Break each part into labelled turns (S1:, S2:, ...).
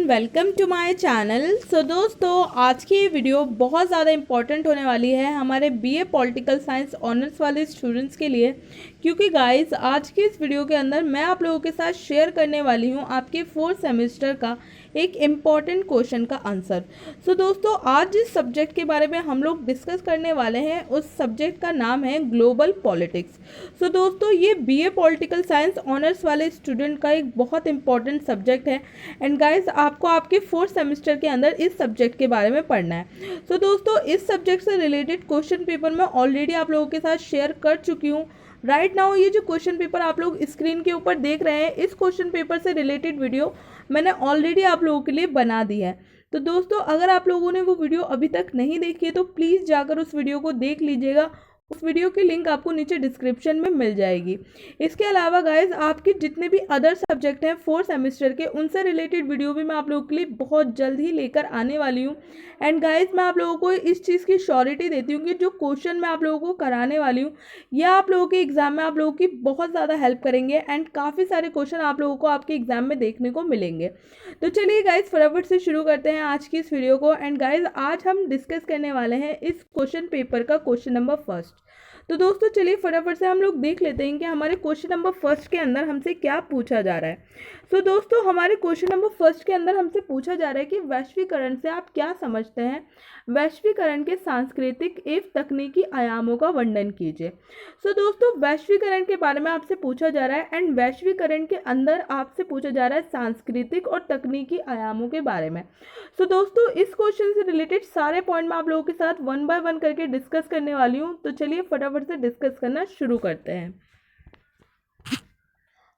S1: Welcome to my channel. दोस्तों, आज की ये वीडियो बहुत ज़्यादा इम्पॉर्टेंट होने वाली है हमारे बीए पॉलिटिकल साइंस ऑनर्स वाले स्टूडेंट्स के लिए, क्योंकि गाइस आज की इस वीडियो के अंदर मैं आप लोगों के साथ शेयर करने वाली हूँ आपके 4th सेमेस्टर का एक इम्पॉर्टेंट क्वेश्चन का आंसर। दोस्तों, आज जिस सब्जेक्ट के बारे में हम लोग डिस्कस करने वाले हैं उस सब्जेक्ट का नाम है ग्लोबल पॉलिटिक्स। दोस्तों, ये बीए पॉलिटिकल साइंस ऑनर्स वाले स्टूडेंट का एक बहुत इंपॉर्टेंट सब्जेक्ट है एंड गाइस आपको आपके 4th सेमेस्टर के अंदर इस सब्जेक्ट के बारे में पढ़ना है। दोस्तों, इस सब्जेक्ट से रिलेटेड क्वेश्चन पेपर मैं ऑलरेडी आप लोगों के साथ शेयर कर चुकी हूँ। राइट नाउ ये जो क्वेश्चन पेपर आप लोग स्क्रीन के ऊपर देख रहे हैं, इस क्वेश्चन पेपर से रिलेटेड वीडियो मैंने ऑलरेडी आप लोगों के लिए बना दी है। तो दोस्तों, अगर आप लोगों ने वो वीडियो अभी तक नहीं देखी है तो प्लीज़ जाकर उस वीडियो को देख लीजिएगा। उस वीडियो की लिंक आपको नीचे डिस्क्रिप्शन में मिल जाएगी। इसके अलावा गाइज आपके जितने भी अदर सब्जेक्ट हैं 4th सेमेस्टर के, उनसे रिलेटेड वीडियो भी मैं आप लोगों के लिए बहुत जल्द ही लेकर आने वाली हूँ। एंड गाइज मैं आप लोगों को इस चीज़ की श्योरिटी देती हूँ कि जो क्वेश्चन मैं आप लोगों को कराने वाली हूँ यह आप लोगों के एग्जाम में आप लोगों की बहुत ज़्यादा हेल्प करेंगे एंड काफ़ी सारे क्वेश्चन आप लोगों को आपके एग्जाम में देखने को मिलेंगे। तो चलिए गाइज फटाफट से शुरू करते हैं आज की इस वीडियो को। एंड गाइज आज हम डिस्कस करने वाले हैं इस क्वेश्चन पेपर का क्वेश्चन नंबर 1। तो दोस्तों चलिए फटाफट से हम लोग देख लेते हैं कि हमारे क्वेश्चन नंबर 1 के अंदर हमसे क्या पूछा जा रहा है। दोस्तों हमारे क्वेश्चन नंबर 1 के अंदर हमसे पूछा जा रहा है कि वैश्वीकरण से आप क्या समझते हैं, वैश्वीकरण के सांस्कृतिक एवं तकनीकी आयामों का वर्णन कीजिए। दोस्तों वैश्वीकरण के बारे में आपसे पूछा जा रहा है एंड वैश्वीकरण के अंदर आपसे पूछा जा रहा है सांस्कृतिक और तकनीकी आयामों के बारे में। दोस्तों इस क्वेश्चन से रिलेटेड सारे पॉइंट मैं आप लोगों के साथ 1 बाय 1 करके डिस्कस करने वाली हूँ। तो चलिए फटाफट से डिस्कस करना शुरू करते हैं।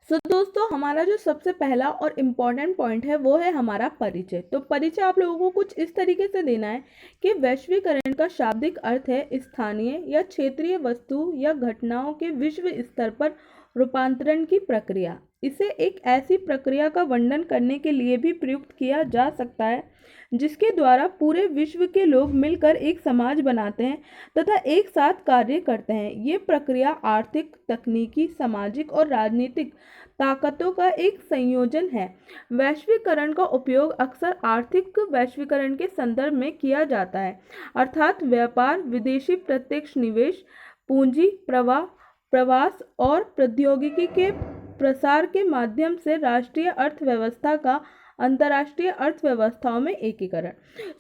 S1: दोस्तों हमारा जो सबसे पहला और इम्पॉर्टेंट पॉइंट है वो है हमारा परिचय। तो परिचय आप लोगों को कुछ इस तरीके से देना है कि वैश्वीकरण का शाब्दिक अर्थ है स्थानीय या क्षेत्रीय वस्तु या घटनाओं के विश्व स्तर पर रूपांतरण की प्रक्रिया। इसे एक ऐसी प्रक्रिया का वर्णन करने के लिए भी प्रयुक्त किया जा सकता है जिसके द्वारा पूरे विश्व के लोग मिलकर एक समाज बनाते हैं तथा एक साथ कार्य करते हैं। ये प्रक्रिया आर्थिक, तकनीकी, सामाजिक और राजनीतिक ताकतों का एक संयोजन है। वैश्वीकरण का उपयोग अक्सर आर्थिक वैश्वीकरण के संदर्भ में किया जाता है, अर्थात व्यापार, विदेशी प्रत्यक्ष निवेश, पूंजी प्रवाह, प्रवास और प्रौद्योगिकी के प्रसार के माध्यम से राष्ट्रीय अर्थव्यवस्था का अंतर्राष्ट्रीय अर्थव्यवस्थाओं में एकीकरण।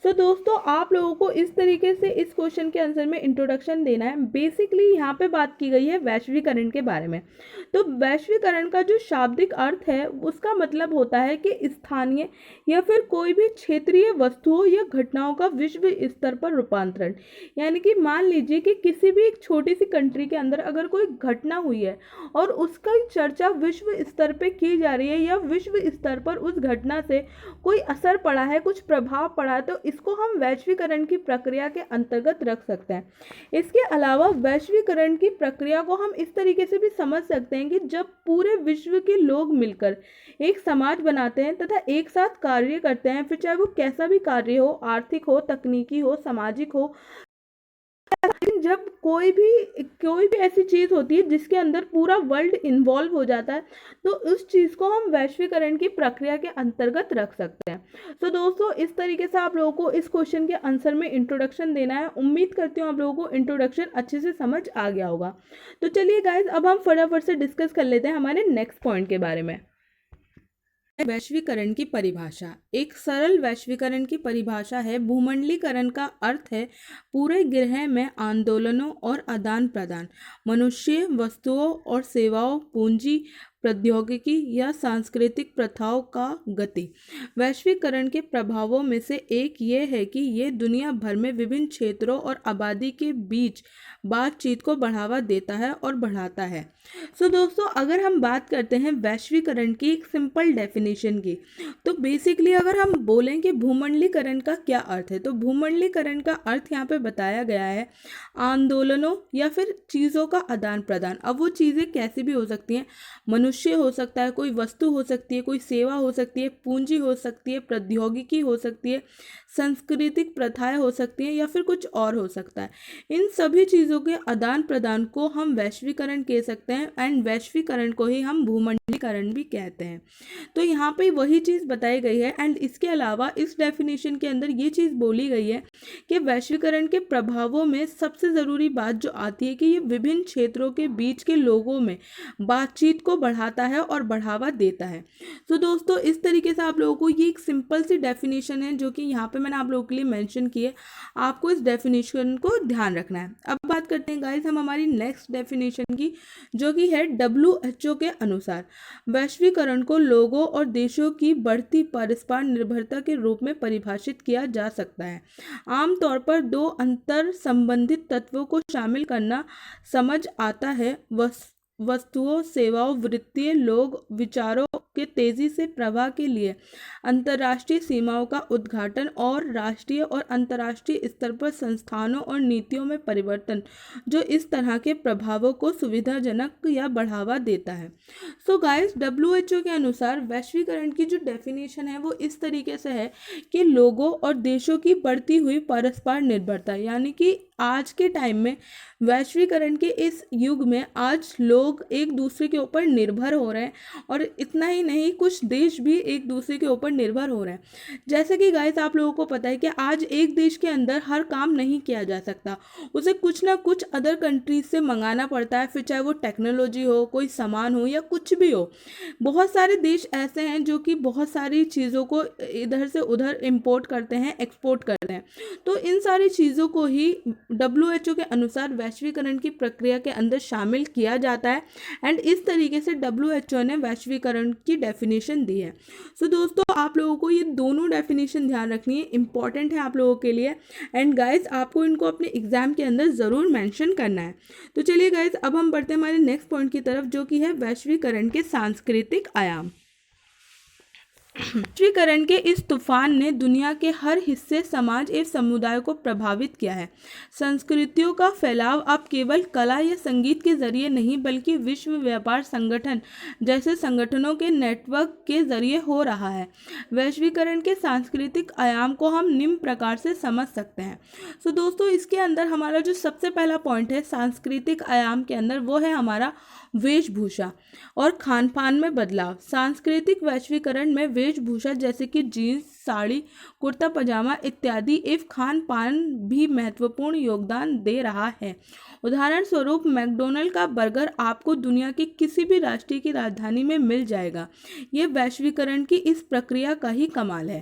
S1: दोस्तों आप लोगों को इस तरीके से इस क्वेश्चन के आंसर में इंट्रोडक्शन देना है। बेसिकली यहाँ पे बात की गई है वैश्वीकरण के बारे में। तो वैश्वीकरण का जो शाब्दिक अर्थ है उसका मतलब होता है कि स्थानीय या फिर कोई भी क्षेत्रीय वस्तुओं या घटनाओं का विश्व स्तर पर रूपांतरण। यानी कि मान लीजिए कि किसी भी एक छोटी सी कंट्री के अंदर अगर कोई घटना हुई है और उसका चर्चा विश्व स्तर पर की जा रही है या विश्व स्तर पर उस घटना से कोई असर पड़ा है, कुछ प्रभाव पड़ा है, तो इसको हम वैश्वीकरण की प्रक्रिया के अंतर्गत रख सकते हैं। इसके अलावा वैश्वीकरण की प्रक्रिया को हम इस तरीके से भी समझ सकते हैं कि जब पूरे विश्व के लोग मिलकर एक समाज बनाते हैं तथा एक साथ कार्य करते हैं, फिर चाहे वो कैसा भी कार्य हो, आर्थिक हो, तकनीकी हो, सामाजिक हो, जब कोई भी ऐसी चीज होती है जिसके अंदर पूरा वर्ल्ड इन्वॉल्व हो जाता है तो उस चीज को हम वैश्वीकरण की प्रक्रिया के अंतर्गत रख सकते हैं। दोस्तों इस तरीके से आप लोगों को इस क्वेश्चन के आंसर में इंट्रोडक्शन देना है। उम्मीद करती हूँ आप लोगों को इंट्रोडक्शन अच्छे से समझ आ गया होगा। तो चलिए गाइज अब हम फटाफट से डिस्कस कर लेते हैं हमारे नेक्स्ट पॉइंट के बारे में। वैश्वीकरण की परिभाषा। एक सरल वैश्वीकरण की परिभाषा है भूमंडलीकरण का अर्थ है पूरे ग्रह में आंदोलनों और आदान प्रदान, मनुष्य, वस्तुओं और सेवाओं, पूंजी, प्रौद्योगिकी या सांस्कृतिक प्रथाओं का गति। वैश्वीकरण के प्रभावों में से एक ये है कि ये दुनिया भर में विभिन्न क्षेत्रों और आबादी के बीच बातचीत को बढ़ावा देता है और बढ़ाता है। दोस्तों अगर हम बात करते हैं वैश्वीकरण की एक सिंपल डेफिनेशन की, तो बेसिकली अगर हम बोलें कि भूमंडलीकरण का क्या अर्थ है, तो भूमंडलीकरण का अर्थ यहाँ पे बताया गया है आंदोलनों या फिर चीज़ों का आदान प्रदान। अब वो चीज़ें कैसी भी हो सकती हैं, मनुष्य हो सकता है, कोई वस्तु हो सकती है, कोई सेवा हो सकती है, पूंजी हो सकती है, प्रौद्योगिकी हो सकती है, सांस्कृतिक प्रथाएं हो सकती हैं या फिर कुछ और हो सकता है। इन सभी चीज़ों चीज़ों के आदान प्रदान को हम वैश्वीकरण कह सकते हैं एंड वैश्वीकरण को ही हम भूमंडलीकरण भी कहते हैं। तो यहाँ पे वही चीज़ बताई गई है एंड इसके अलावा इस डेफिनेशन के अंदर ये चीज़ बोली गई है कि वैश्वीकरण के प्रभावों में सबसे ज़रूरी बात जो आती है कि ये विभिन्न क्षेत्रों के बीच के लोगों में बातचीत को बढ़ाता है और बढ़ावा देता है। तो दोस्तों इस तरीके से आप लोगों को ये एक सिंपल सी डेफिनेशन है जो कि यहाँ पे मैंने आप लोगों के लिए मेंशन की है, आपको इस डेफिनेशन को ध्यान रखना है। अब बात करते हैं गाइस हम हमारी नेक्स्ट डेफिनेशन की, जो कि है WHO के अनुसार वैश्वीकरण को लोगों और देशों की बढ़ती परस्पर निर्भरता के रूप में परिभाषित किया जा सकता है। आमतौर पर दो अंतर संबंधित तत्वों को शामिल करना समझ आता है, वस्तुओं, सेवाओं, वित्तीय, लोग, विचारों के तेजी से प्रवाह के लिए अंतर्राष्ट्रीय सीमाओं का उद्घाटन और राष्ट्रीय और अंतर्राष्ट्रीय स्तर पर संस्थानों और नीतियों में परिवर्तन जो इस तरह के प्रभावों को सुविधाजनक या बढ़ावा देता है। सो गाइस WHO के अनुसार वैश्वीकरण की जो डेफिनेशन है वो इस तरीके से है कि लोगों और देशों की बढ़ती हुई परस्पर निर्भरता, यानी कि आज के टाइम में वैश्वीकरण के इस युग में आज लोग एक दूसरे के ऊपर निर्भर हो रहे हैं और इतना ही नहीं कुछ देश भी एक दूसरे के ऊपर निर्भर हो रहे हैं। जैसे कि गाइस आप लोगों को पता है कि आज एक देश के अंदर हर काम नहीं किया जा सकता, उसे कुछ ना कुछ अदर कंट्रीज से मंगाना पड़ता है, फिर चाहे वो टेक्नोलॉजी हो, कोई सामान हो या कुछ भी हो। बहुत सारे देश ऐसे हैं जो कि बहुत सारी चीज़ों को इधर से उधर इम्पोर्ट करते हैं, एक्सपोर्ट करते हैं। तो इन सारी चीज़ों को ही WHO के अनुसार वैश्वीकरण की प्रक्रिया के अंदर शामिल किया जाता है एंड इस तरीके से WHO ने वैश्वीकरण की डेफिनेशन दी है। सो दोस्तों आप लोगों को ये दोनों डेफिनेशन ध्यान रखनी है, इंपॉर्टेंट है आप लोगों के लिए एंड गाइस आपको इनको अपने एग्जाम के अंदर ज़रूर मेंशन करना है। तो चलिए गाइस अब हम बढ़ते हैं हमारे नेक्स्ट पॉइंट की तरफ, जो कि है वैश्वीकरण के सांस्कृतिक आयाम। वैश्वीकरण के इस तूफान ने दुनिया के हर हिस्से, समाज एवं समुदाय को प्रभावित किया है। संस्कृतियों का फैलाव अब केवल कला या संगीत के जरिए नहीं बल्कि विश्व व्यापार संगठन जैसे संगठनों के नेटवर्क के जरिए हो रहा है। वैश्वीकरण के सांस्कृतिक आयाम को हम निम्न प्रकार से समझ सकते हैं। सो दोस्तों इसके अंदर हमारा जो सबसे पहला पॉइंट है सांस्कृतिक आयाम के अंदर, वो है हमारा वेशभूषा और खान पान में बदलाव। सांस्कृतिक वैश्वीकरण में वेशभूषा जैसे कि जीन्स, साड़ी, कुर्ता पजामा इत्यादि एवं खान पान भी महत्वपूर्ण योगदान दे रहा है। उदाहरण स्वरूप मैकडोनल्ड का बर्गर आपको दुनिया के किसी भी राष्ट्र की राजधानी में मिल जाएगा। ये वैश्वीकरण की इस प्रक्रिया का ही कमाल है।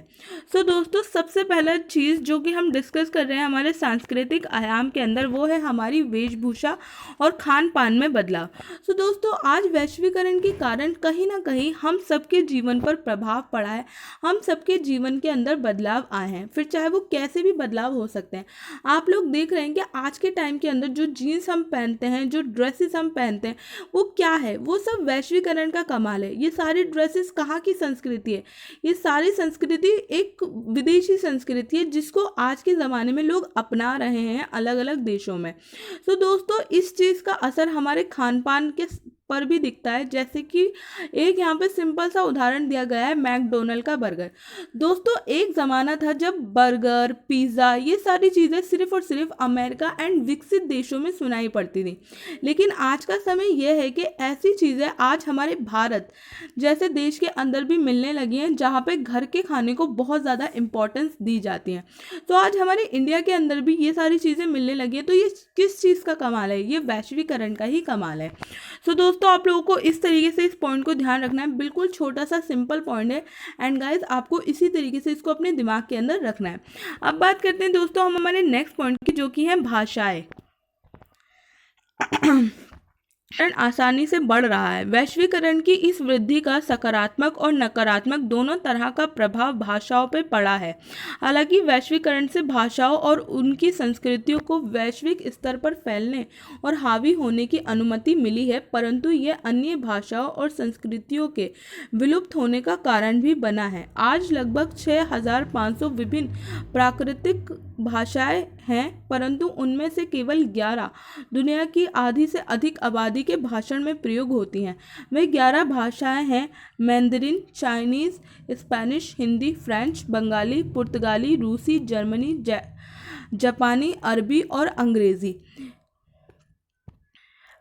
S1: सो दोस्तों सबसे पहला चीज़ जो कि हम डिस्कस कर रहे हैं हमारे सांस्कृतिक आयाम के अंदर, वो है हमारी वेशभूषा और खान पान में बदलाव। सो दोस्तों आज वैश्वीकरण के कारण कहीं ना कहीं हम सबके जीवन पर प्रभाव पड़ा है, हम सबके जीवन के अंदर बदलाव आए हैं, फिर चाहे वो कैसे भी बदलाव हो सकते हैं। आप लोग देख रहे हैं कि आज के टाइम के अंदर जो जीन्स हम पहनते हैं, जो ड्रेसेस हम पहनते हैं, वो क्या है, वो सब वैश्वीकरण का कमाल है। ये सारी ड्रेसेस कहाँ की संस्कृति है? ये सारी संस्कृति एक विदेशी संस्कृति है जिसको आज के ज़माने में लोग अपना रहे हैं अलग अलग देशों में। तो दोस्तों इस चीज़ का असर हमारे खान पान के पर भी दिखता है, जैसे कि एक यहाँ पे सिंपल सा उदाहरण दिया गया है मैकडोनल्ड का बर्गर। दोस्तों एक ज़माना था जब बर्गर, पिज़्ज़ा ये सारी चीज़ें सिर्फ और सिर्फ अमेरिका एंड विकसित देशों में सुनाई पड़ती थी, लेकिन आज का समय यह है कि ऐसी चीज़ें आज हमारे भारत जैसे देश के अंदर भी मिलने लगी हैं, जहाँ पे घर के खाने को बहुत ज़्यादा इम्पोर्टेंस दी जाती है। तो आज हमारे इंडिया के अंदर भी ये सारी चीज़ें मिलने लगी हैं। तो ये किस चीज़ का कमाल है? ये वैश्वीकरण का ही कमाल है। सो दोस्तों आप लोगों को इस तरीके से इस पॉइंट को ध्यान रखना है, बिल्कुल छोटा सा सिंपल पॉइंट है एंड गाइस आपको इसी तरीके से इसको अपने दिमाग के अंदर रखना है। अब बात करते हैं दोस्तों हम हमारे नेक्स्ट पॉइंट की, जो कि है भाषाएं आसानी से बढ़ रहा है। वैश्वीकरण की इस वृद्धि का सकारात्मक और नकारात्मक दोनों तरह का प्रभाव भाषाओं पर पड़ा है। हालांकि वैश्वीकरण से भाषाओं और उनकी संस्कृतियों को वैश्विक स्तर पर फैलने और हावी होने की अनुमति मिली है, परंतु यह अन्य भाषाओं और संस्कृतियों के विलुप्त होने का कारण भी बना है। आज लगभग 6500 विभिन्न प्राकृतिक भाषाएं हैं, परंतु उनमें से केवल 11 दुनिया की आधी से अधिक आबादी के भाषण में प्रयोग होती हैं। वे 11 भाषाएं हैं Mandarin, Chinese, Spanish, Hindi, French, Bengali, पुर्तगाली, रूसी, जर्मनी, जापानी, अरबी और अंग्रेज़ी।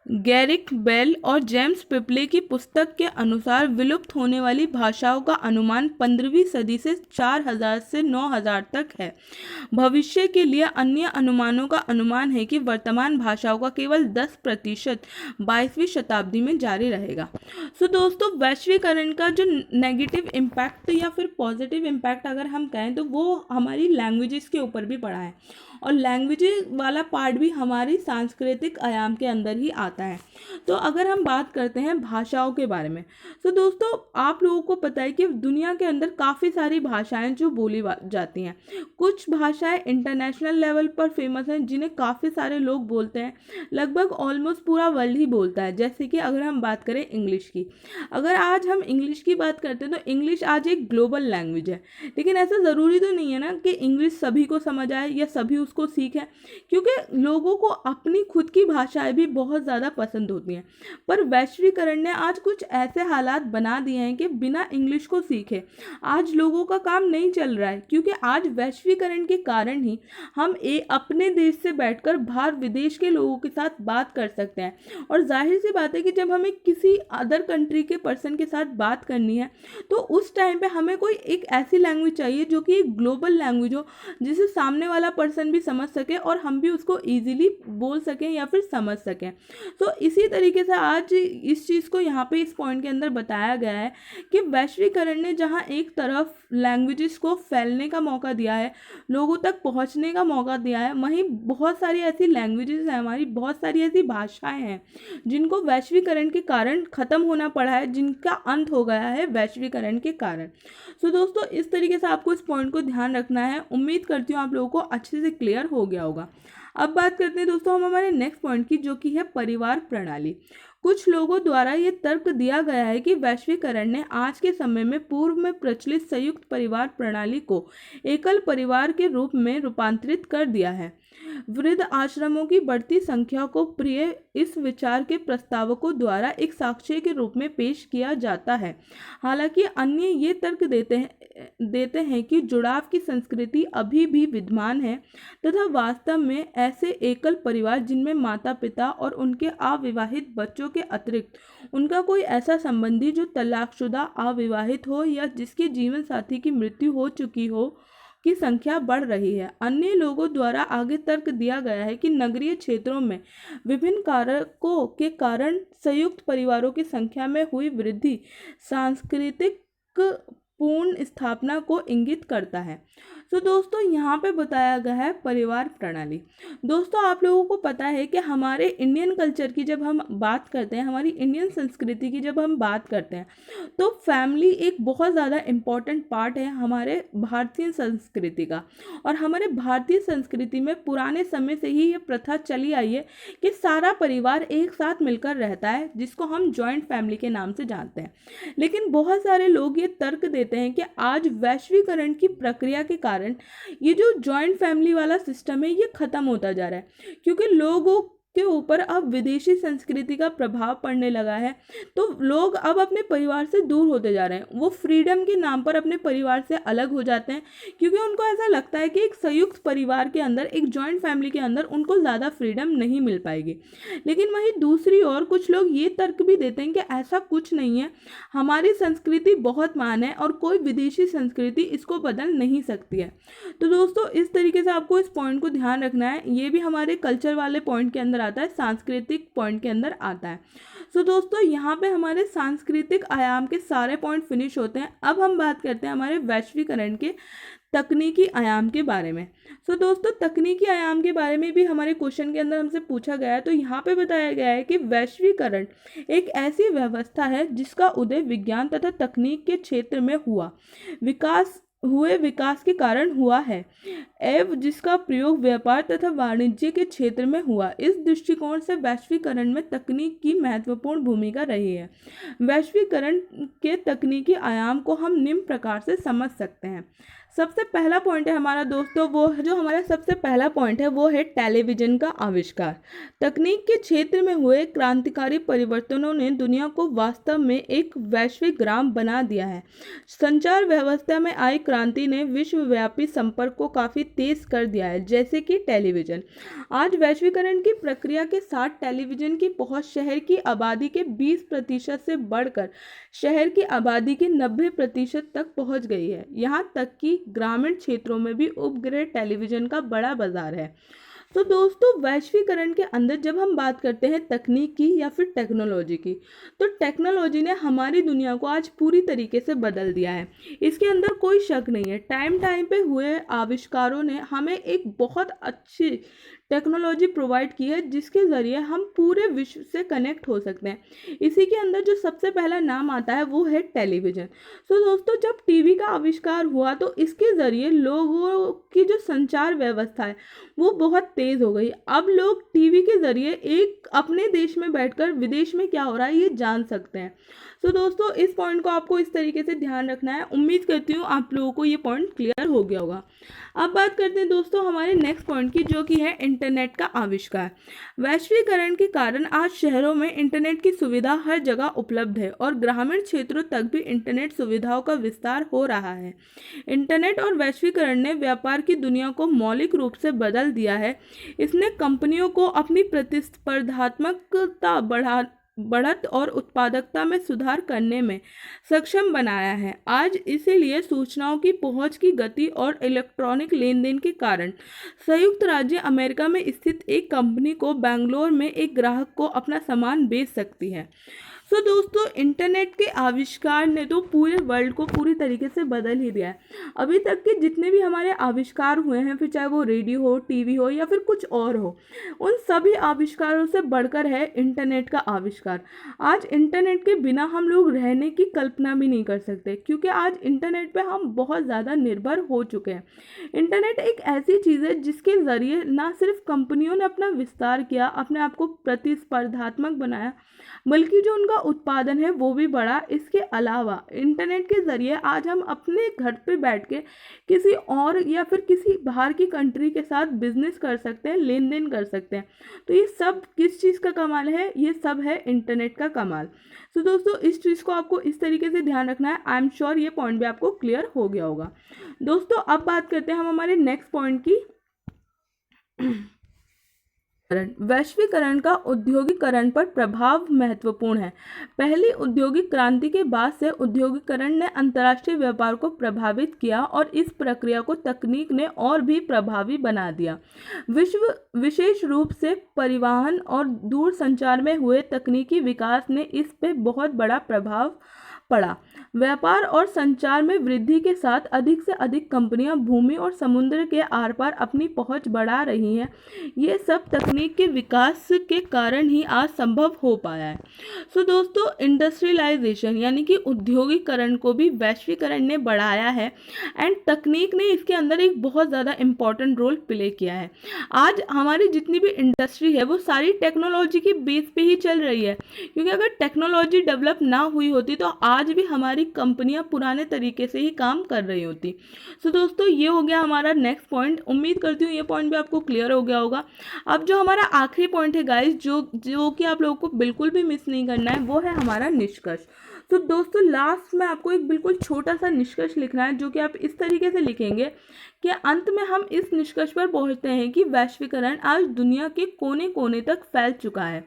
S1: गैरिक बेल और जेम्स पिपले की पुस्तक के अनुसार विलुप्त होने वाली भाषाओं का अनुमान 15वीं सदी से 4000 से 9000 तक है। भविष्य के लिए अन्य अनुमानों का अनुमान है कि वर्तमान भाषाओं का केवल 10% 22वीं शताब्दी में जारी रहेगा। सो दोस्तों, वैश्वीकरण का जो नेगेटिव इम्पैक्ट या फिर पॉजिटिव इम्पैक्ट अगर हम कहें तो वो हमारी लैंग्वेजेस के ऊपर भी पड़ा है, और लैंग्वेजेस वाला पार्ट भी हमारी सांस्कृतिक आयाम के अंदर ही आता है। तो अगर हम बात करते हैं भाषाओं के बारे में, तो दोस्तों आप लोगों को पता है कि दुनिया के अंदर काफ़ी सारी भाषाएं जो बोली जाती हैं। कुछ भाषाएं इंटरनेशनल लेवल पर फेमस हैं जिन्हें काफ़ी सारे लोग बोलते हैं, लगभग ऑलमोस्ट पूरा वर्ल्ड ही बोलता है। जैसे कि अगर हम बात करें इंग्लिश की, अगर आज हम इंग्लिश की बात करते हैं तो इंग्लिश आज एक ग्लोबल लैंग्वेज है। लेकिन ऐसा ज़रूरी तो नहीं है ना कि इंग्लिश सभी को समझ आए या सभी उसको सीखें, क्योंकि लोगों को अपनी खुद की भाषाएं भी बहुत ज़्यादा पसंद होती हैं। पर वैश्वीकरण ने आज कुछ ऐसे हालात बना दिए हैं कि बिना इंग्लिश को सीखे आज लोगों का काम नहीं चल रहा है, क्योंकि आज वैश्वीकरण के कारण ही हम अपने देश से बैठकर बाहर विदेश के लोगों के साथ बात कर सकते हैं। और जाहिर सी बात है कि जब हमें किसी अदर कंट्री के पर्सन के साथ बात करनी है तो उस टाइम पे हमें कोई एक ऐसी लैंग्वेज चाहिए जो कि एक ग्लोबल लैंग्वेज हो, जिसे सामने वाला पर्सन भी समझ सके और हम भी उसको ईजिली बोल सकें या फिर समझ सकें। तो इसी तरीके से आज इस चीज़ को यहाँ पे इस पॉइंट के अंदर बताया गया है कि वैश्वीकरण ने जहाँ एक तरफ लैंग्वेजेस को फैलने का मौका दिया है, लोगों तक पहुँचने का मौका दिया है, वहीं बहुत सारी ऐसी लैंग्वेजेस हैं, हमारी बहुत सारी ऐसी भाषाएं हैं जिनको वैश्वीकरण के कारण ख़त्म होना पड़ा है, जिनका अंत हो गया है वैश्वीकरण के कारण। सो दोस्तों, इस तरीके से आपको इस पॉइंट को ध्यान रखना है। उम्मीद करती हूँ आप लोगों को अच्छे से क्लियर हो गया होगा। अब बात करते हैं दोस्तों हम हमारे नेक्स्ट पॉइंट की, जो कि है परिवार प्रणाली। कुछ लोगों द्वारा ये तर्क दिया गया है कि वैश्वीकरण ने आज के समय में पूर्व में प्रचलित संयुक्त परिवार प्रणाली को एकल परिवार के रूप में रूपांतरित कर दिया है। वृद्ध आश्रमों की बढ़ती संख्या को प्रिय इस विचार के प्रस्तावकों द्वारा एक साक्ष्य के रूप में पेश किया जाता है। हालांकि अन्य ये तर्क देते हैं कि जुड़ाव की संस्कृति अभी भी विद्यमान है तथा वास्तव में ऐसे एकल परिवार जिनमें माता पिता और उनके अविवाहित बच्चों के अतिरिक्त उनका कोई ऐसा संबंधी जो तलाकशुदा, अविवाहित हो या जिसके जीवन साथी की मृत्यु हो चुकी हो की संख्या बढ़ रही है। अन्य लोगों द्वारा आगे तर्क दिया गया है कि नगरीय क्षेत्रों में विभिन्न कारकों के कारण संयुक्त परिवारों की संख्या में हुई वृद्धि सांस्कृतिक पूर्ण स्थापना को इंगित करता है। तो दोस्तों यहाँ पे बताया गया है परिवार प्रणाली। दोस्तों आप लोगों को पता है कि हमारे इंडियन कल्चर की जब हम बात करते हैं, हमारी इंडियन संस्कृति की जब हम बात करते हैं, तो फैमिली एक बहुत ज़्यादा इम्पॉर्टेंट पार्ट है हमारे भारतीय संस्कृति का। और हमारे भारतीय संस्कृति में पुराने समय से ही ये प्रथा चली आई है कि सारा परिवार एक साथ मिलकर रहता है, जिसको हम जॉइंट फैमिली के नाम से जानते हैं। लेकिन बहुत सारे लोग ये तर्क देते हैं कि आज वैश्वीकरण की प्रक्रिया के कारण ये जो जॉइंट फैमिली वाला सिस्टम है ये खत्म होता जा रहा है, क्योंकि लोगों के ऊपर अब विदेशी संस्कृति का प्रभाव पड़ने लगा है। तो लोग अब अपने परिवार से दूर होते जा रहे हैं। वो फ्रीडम के नाम पर अपने परिवार से अलग हो जाते हैं, क्योंकि उनको ऐसा लगता है कि एक संयुक्त परिवार के अंदर, एक जॉइंट फैमिली के अंदर उनको ज़्यादा फ्रीडम नहीं मिल पाएगी। लेकिन वहीं दूसरी ओर कुछ लोग ये तर्क भी देते हैं कि ऐसा कुछ नहीं है, हमारी संस्कृति बहुत महान है और कोई विदेशी संस्कृति इसको बदल नहीं सकती है। तो दोस्तों इस तरीके से आपको इस पॉइंट को ध्यान रखना है। ये भी हमारे कल्चर वाले पॉइंट के अंदर आता है, सांस्कृतिक पॉइंट के अंदर आता है। सो दोस्तों यहाँ पे हमारे सांस्कृतिक आयाम के सारे पॉइंट फिनिश होते हैं। अब हम बात करते हैं हमारे वैश्वीकरण के तकनीकी आयाम के बारे में। सो दोस्तों तकनीकी आयाम के बारे में भी हमारे क्वेश्चन के अंदर हमसे पूछा गया है। तो यहाँ पे बताया गया है कि वैश्वीकरण एक ऐसी व्यवस्था है जिसका उदय विज्ञान तथा तकनीक के क्षेत्र में विकास के कारण हुआ है एवं जिसका प्रयोग व्यापार तथा वाणिज्य के क्षेत्र में हुआ। इस दृष्टिकोण से वैश्वीकरण में तकनीक की महत्वपूर्ण भूमिका रही है। वैश्वीकरण के तकनीकी आयाम को हम निम्न प्रकार से समझ सकते हैं। सबसे पहला पॉइंट है हमारा दोस्तों, वो जो हमारा सबसे पहला पॉइंट है वो है टेलीविज़न का आविष्कार। तकनीक के क्षेत्र में हुए क्रांतिकारी परिवर्तनों ने दुनिया को वास्तव में एक वैश्विक ग्राम बना दिया है। संचार व्यवस्था में आई क्रांति ने विश्वव्यापी संपर्क को काफ़ी तेज कर दिया है, जैसे कि टेलीविज़न। आज वैश्वीकरण की प्रक्रिया के साथ टेलीविज़न की पहुंच शहर की आबादी के 20% से बढ़कर शहर की आबादी के 90% तक पहुंच गई है। यहाँ तक कि ग्रामीण क्षेत्रों में भी उपग्रह टेलीविज़न का बड़ा बाजार है। तो दोस्तों, वैश्वीकरण के अंदर जब हम बात करते हैं तकनीक की या फिर टेक्नोलॉजी की, तो टेक्नोलॉजी ने हमारी दुनिया को आज पूरी तरीके से बदल दिया है। इसके अंदर कोई शक नहीं है। टाइम टाइम पे हुए आविष्कारों ने हमें एक बहुत अच्छी टेक्नोलॉजी प्रोवाइड की है, जिसके ज़रिए हम पूरे विश्व से कनेक्ट हो सकते हैं। इसी के अंदर जो सबसे पहला नाम आता है वो है टेलीविज़न। तो दोस्तों, जब टीवी का आविष्कार हुआ तो इसके ज़रिए लोगों की जो संचार व्यवस्था है वो बहुत तेज़ हो गई। अब लोग टीवी के ज़रिए एक अपने देश में बैठकर विदेश में क्या हो रहा है ये जान सकते हैं। तो दोस्तों, इस पॉइंट को आपको इस तरीके से ध्यान रखना है। उम्मीद करती हूँ आप लोगों को ये पॉइंट क्लियर हो गया होगा। अब बात करते हैं दोस्तों हमारे नेक्स्ट पॉइंट की, जो कि है इंटरनेट का आविष्कार। वैश्वीकरण के कारण आज शहरों में इंटरनेट की सुविधा हर जगह उपलब्ध है और ग्रामीण क्षेत्रों तक भी इंटरनेट सुविधाओं का विस्तार हो रहा है। इंटरनेट और वैश्वीकरण ने व्यापार की दुनिया को मौलिक रूप से बदल दिया है। इसने कंपनियों को अपनी प्रतिस्पर्धात्मकता बढ़त और उत्पादकता में सुधार करने में सक्षम बनाया है। आज इसीलिए सूचनाओं की पहुंच की गति और इलेक्ट्रॉनिक लेन देन के कारण संयुक्त राज्य अमेरिका में स्थित एक कंपनी को बेंगलोर में एक ग्राहक को अपना सामान बेच सकती है। सो दोस्तों, इंटरनेट के आविष्कार ने तो पूरे वर्ल्ड को पूरी तरीके से बदल ही दिया है। अभी तक के जितने भी हमारे आविष्कार हुए हैं, फिर चाहे वो रेडियो हो, टीवी हो या फिर कुछ और हो, उन सभी आविष्कारों से बढ़कर है इंटरनेट का आविष्कार। आज इंटरनेट के बिना हम लोग रहने की कल्पना भी नहीं कर सकते, क्योंकि आज इंटरनेट पे हम बहुत ज़्यादा निर्भर हो चुके हैं। इंटरनेट एक ऐसी चीज़ है जिसके ज़रिए ना सिर्फ कंपनियों ने अपना विस्तार किया, अपने आप को प्रतिस्पर्धात्मक बनाया, बल्कि जो उनका उत्पादन है वो भी बढ़ा। इसके अलावा इंटरनेट के ज़रिए आज हम अपने घर पे बैठ के किसी और या फिर किसी बाहर की कंट्री के साथ बिजनेस कर सकते हैं, लेन देन कर सकते हैं। तो ये सब किस चीज़ का कमाल है? ये सब है इंटरनेट का कमाल। तो दोस्तों, इस चीज़ को आपको इस तरीके से ध्यान रखना है। आई एम श्योर ये पॉइंट भी आपको क्लियर हो गया होगा। दोस्तों, अब बात करते हैं हम हमारे नेक्स्ट पॉइंट की। वैश्वीकरण का औद्योगिकरण पर प्रभाव महत्वपूर्ण है। पहली औद्योगिक क्रांति के बाद से औद्योगिकरण ने अंतर्राष्ट्रीय व्यापार को प्रभावित किया और इस प्रक्रिया को तकनीक ने और भी प्रभावी बना दिया। विशेष रूप से परिवहन और दूरसंचार में हुए तकनीकी विकास ने इस पे बहुत बड़ा प्रभाव पड़ा। व्यापार और संचार में वृद्धि के साथ अधिक से अधिक कंपनियां भूमि और समुद्र के आर पार अपनी पहुंच बढ़ा रही हैं। ये सब तकनीक के विकास के कारण ही आज संभव हो पाया है। सो दोस्तों, इंडस्ट्रियलाइजेशन यानी कि औद्योगिकरण को भी वैश्वीकरण ने बढ़ाया है एंड तकनीक ने इसके अंदर एक बहुत ज़्यादा इम्पॉर्टेंट रोल प्ले किया है। आज हमारी जितनी भी इंडस्ट्री है वो सारी टेक्नोलॉजी के बेस पे ही चल रही है, क्योंकि अगर टेक्नोलॉजी डेवलप ना हुई होती तो आज भी हमारी कंपनियां पुराने तरीके से ही काम कर रही होती। सो दोस्तों, ये हो गया हमारा नेक्स्ट पॉइंट। उम्मीद करती हूँ ये पॉइंट भी आपको क्लियर हो गया होगा। अब जो हमारा आखिरी पॉइंट है गाइस, जो कि आप लोगों को बिल्कुल भी मिस नहीं करना है, वो है हमारा निष्कर्ष। तो दोस्तों, लास्ट में आपको एक बिल्कुल छोटा सा निष्कर्ष लिखना है, जो कि आप इस तरीके से लिखेंगे कि अंत में हम इस निष्कर्ष पर पहुंचते हैं कि वैश्वीकरण आज दुनिया के कोने कोने तक फैल चुका है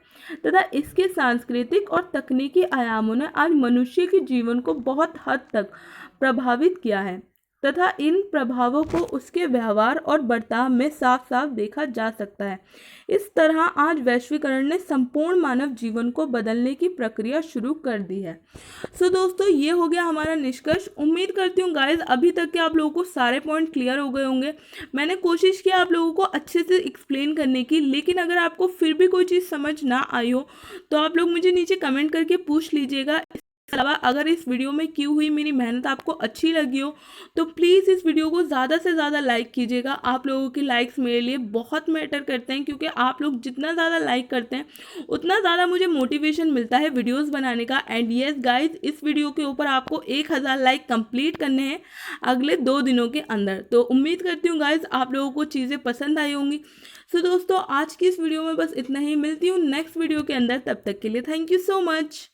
S1: तथा इसके सांस्कृतिक और तकनीकी आयामों ने आज मनुष्य के जीवन को बहुत हद तक प्रभावित किया है तथा इन प्रभावों को उसके व्यवहार और बर्ताव में साफ साफ देखा जा सकता है। इस तरह आज वैश्वीकरण ने संपूर्ण मानव जीवन को बदलने की प्रक्रिया शुरू कर दी है। सो दोस्तों, ये हो गया हमारा निष्कर्ष। उम्मीद करती हूँ गाइज अभी तक के आप लोगों को सारे पॉइंट क्लियर हो गए होंगे। मैंने कोशिश की आप लोगों को अच्छे से एक्सप्लेन करने की, लेकिन अगर आपको फिर भी कोई चीज़ समझ ना आई हो तो आप लोग मुझे नीचे कमेंट करके पूछ लीजिएगा। अलावा अगर इस वीडियो में की हुई मेरी मेहनत आपको अच्छी लगी हो तो प्लीज़ इस वीडियो को ज़्यादा से ज़्यादा लाइक कीजिएगा। आप लोगों के लाइक्स मेरे लिए बहुत मैटर करते हैं, क्योंकि आप लोग जितना ज़्यादा लाइक करते हैं उतना ज़्यादा मुझे मोटिवेशन मिलता है वीडियोस बनाने का। एंड यस गाइज, इस वीडियो के ऊपर आपको 1000 लाइक कंप्लीट करने हैं अगले 2 दिनों के अंदर। तो उम्मीद करती हूँ गाइज आप लोगों को चीज़ें पसंद आई होंगी। सो दोस्तों, आज की इस वीडियो में बस इतना ही। मिलती हूँ नेक्स्ट वीडियो के अंदर, तब तक के लिए थैंक यू सो मच।